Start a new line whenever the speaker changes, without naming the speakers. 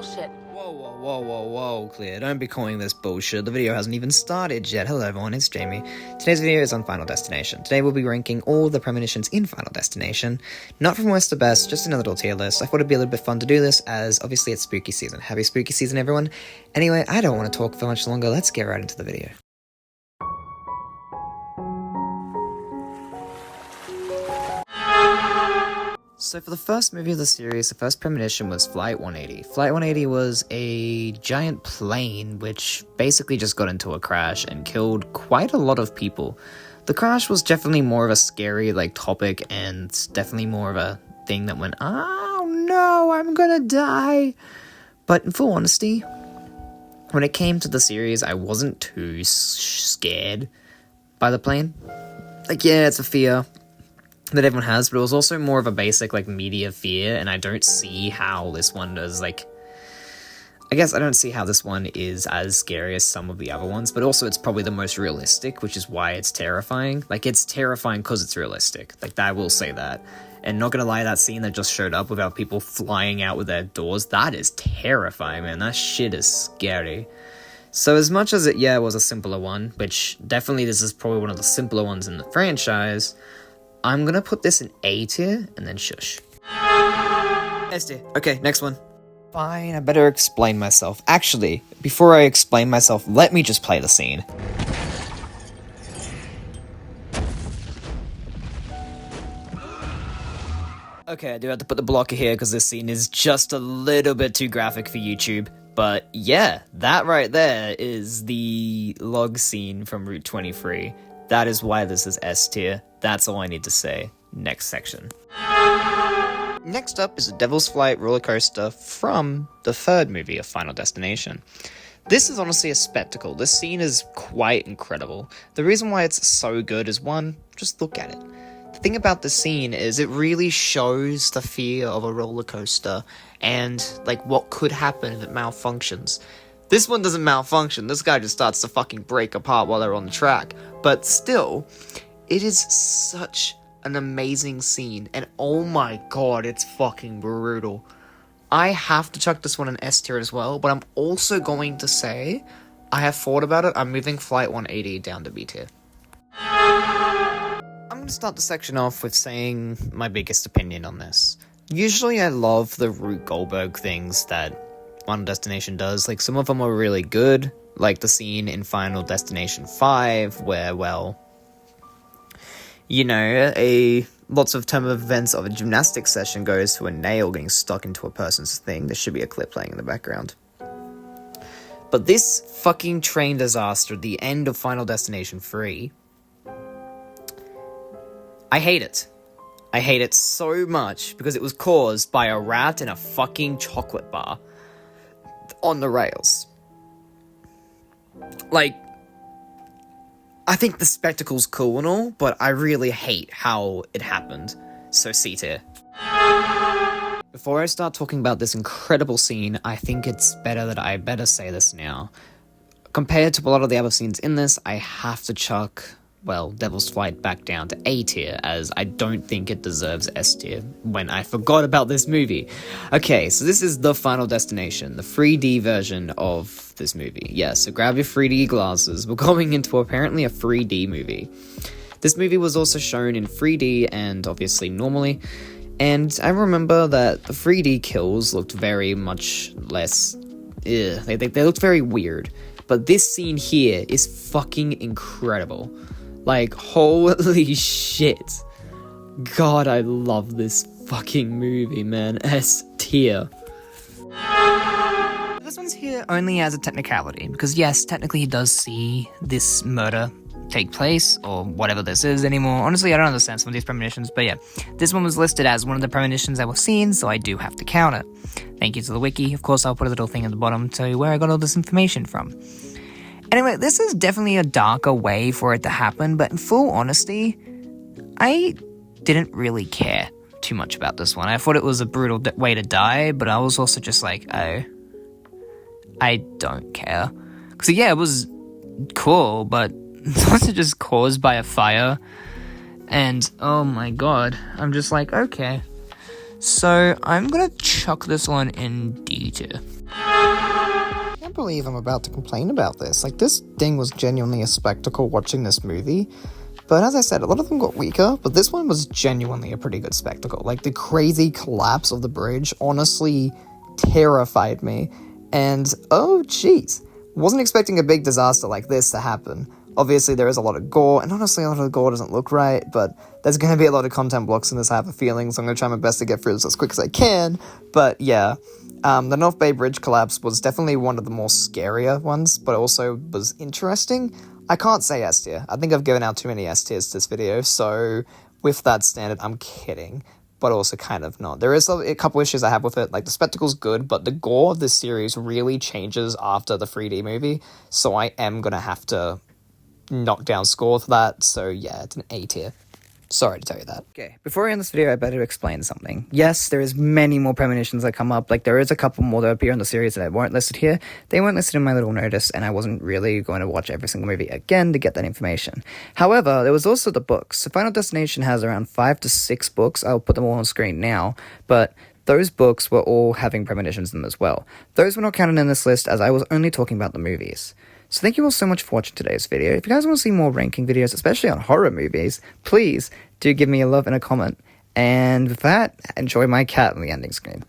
bullshit.
Whoa, Clear. Don't be calling this bullshit. The video hasn't even started yet. Hello everyone, it's Jamie. Today's video is on Final Destination. Today we'll be ranking all the premonitions in Final Destination. Not from worst to best, just in a little tier list. I thought it'd be a little bit fun to do this, as obviously it's spooky season. Happy spooky season, everyone. Anyway, I don't want to talk for much longer. Let's get right into the video. So for the first movie of the series, the first premonition was Flight 180. Flight 180 was a giant plane which basically just got into a crash and killed quite a lot of people. The crash was definitely more of a scary topic and definitely more of a thing that went, oh no, I'm gonna die. But in full honesty, when it came to the series, I wasn't too scared by the plane. Yeah, it's a fear that everyone has, but it was also more of a basic media fear, and I don't see how this one does I guess I don't see how this one is as scary as some of the other ones, but also it's probably the most realistic, which is why it's terrifying. It's terrifying because it's realistic. I will say that. And not gonna lie, that scene that just showed up without people flying out with their doors, that is terrifying, man. That shit is scary. So as much as it was a simpler one, which definitely this is probably one of the simpler ones in the franchise, I'm gonna put this in A tier, and then shush. S tier. Okay, next one. Fine, I better explain myself. Actually, before I explain myself, let me just play the scene. Okay, I do have to put the blocker here because this scene is just a little bit too graphic for YouTube. But yeah, that right there is the log scene from Route 23. That is why this is S tier. That's all I need to say. Next section. Next up is the Devil's Flight roller coaster from the third movie of Final Destination. This is honestly a spectacle. This scene is quite incredible. The reason why it's so good is, one, just look at it. The thing about this scene is it really shows the fear of a roller coaster and what could happen if it malfunctions. This one doesn't malfunction. This guy just starts to fucking break apart while they're on the track. But still, it is such an amazing scene, and oh my god, it's fucking brutal. I have to chuck this one in S tier as well, but I'm also going to say, I have thought about it, I'm moving Flight 180 down to B tier. I'm going to start the section off with saying my biggest opinion on this. Usually I love the Rube Goldberg things that Final Destination does. Some of them are really good, like the scene in Final Destination 5, where, lots of turn of events of a gymnastics session goes to a nail getting stuck into a person's thing. There should be a clip playing in the background. But this fucking train disaster at the end of Final Destination 3, I hate it. I hate it so much because it was caused by a rat in a fucking chocolate bar on the rails. I think the spectacle's cool and all, but I really hate how it happened. So C tier. Before I start talking about this incredible scene, I think it's better that I better say this now. Compared to a lot of the other scenes in this, I have to chuck, Devil's Flight back down to A tier, as I don't think it deserves S tier when I forgot about this movie. Okay, so this is the Final Destination, the 3D version of this movie. Yeah, so grab your 3D glasses. We're going into apparently a 3D movie. This movie was also shown in 3D and obviously normally, and I remember that the 3D kills looked very much less... They looked very weird. But this scene here is fucking incredible. Holy shit. God, I love this fucking movie, man. S tier. This one's here only as a technicality, because yes, technically he does see this murder take place, or whatever this is anymore. Honestly, I don't understand some of these premonitions, but yeah. This one was listed as one of the premonitions that were seen, so I do have to count it. Thank you to the wiki. Of course, I'll put a little thing at the bottom to tell you where I got all this information from. Anyway, this is definitely a darker way for it to happen, but in full honesty, I didn't really care too much about this one. I thought it was a brutal way to die, but I was also just oh, I don't care. Because yeah, it was cool, but it's also just caused by a fire, and oh my god, I'm just okay. So I'm gonna chuck this one in D tier.
I can't believe I'm about to complain about this. Like, this thing was genuinely a spectacle watching this movie. But as I said, a lot of them got weaker, but this one was genuinely a pretty good spectacle. Like, the crazy collapse of the bridge honestly terrified me. And, oh jeez, wasn't expecting a big disaster like this to happen. Obviously, there is a lot of gore, and honestly, a lot of the gore doesn't look right, but there's going to be a lot of content blocks in this, I have a feeling, so I'm going to try my best to get through this as quick as I can. But yeah, the North Bay Bridge collapse was definitely one of the more scarier ones, but also was interesting. I can't say S tier. I think I've given out too many S tiers to this video, so with that standard, I'm kidding, but also kind of not. There is a couple issues I have with it, like the spectacle's good, but the gore of this series really changes after the 3D movie, so I am going to have to knock down score for that, so yeah, it's an A tier. Sorry to tell you that. Okay, before I end this video, I better explain something. Yes, there is many more premonitions that come up, like there is a couple more that appear in the series that weren't listed here. They weren't listed in my little notice, and I wasn't really going to watch every single movie again to get that information. However, there was also the books. So Final Destination has around 5 to 6 books. I'll put them all on screen now, but those books were all having premonitions in them as well. Those were not counted in this list as I was only talking about the movies. So thank you all so much for watching today's video. If you guys want to see more ranking videos, especially on horror movies, please do give me a love and a comment. And with that, enjoy my cat on the ending screen.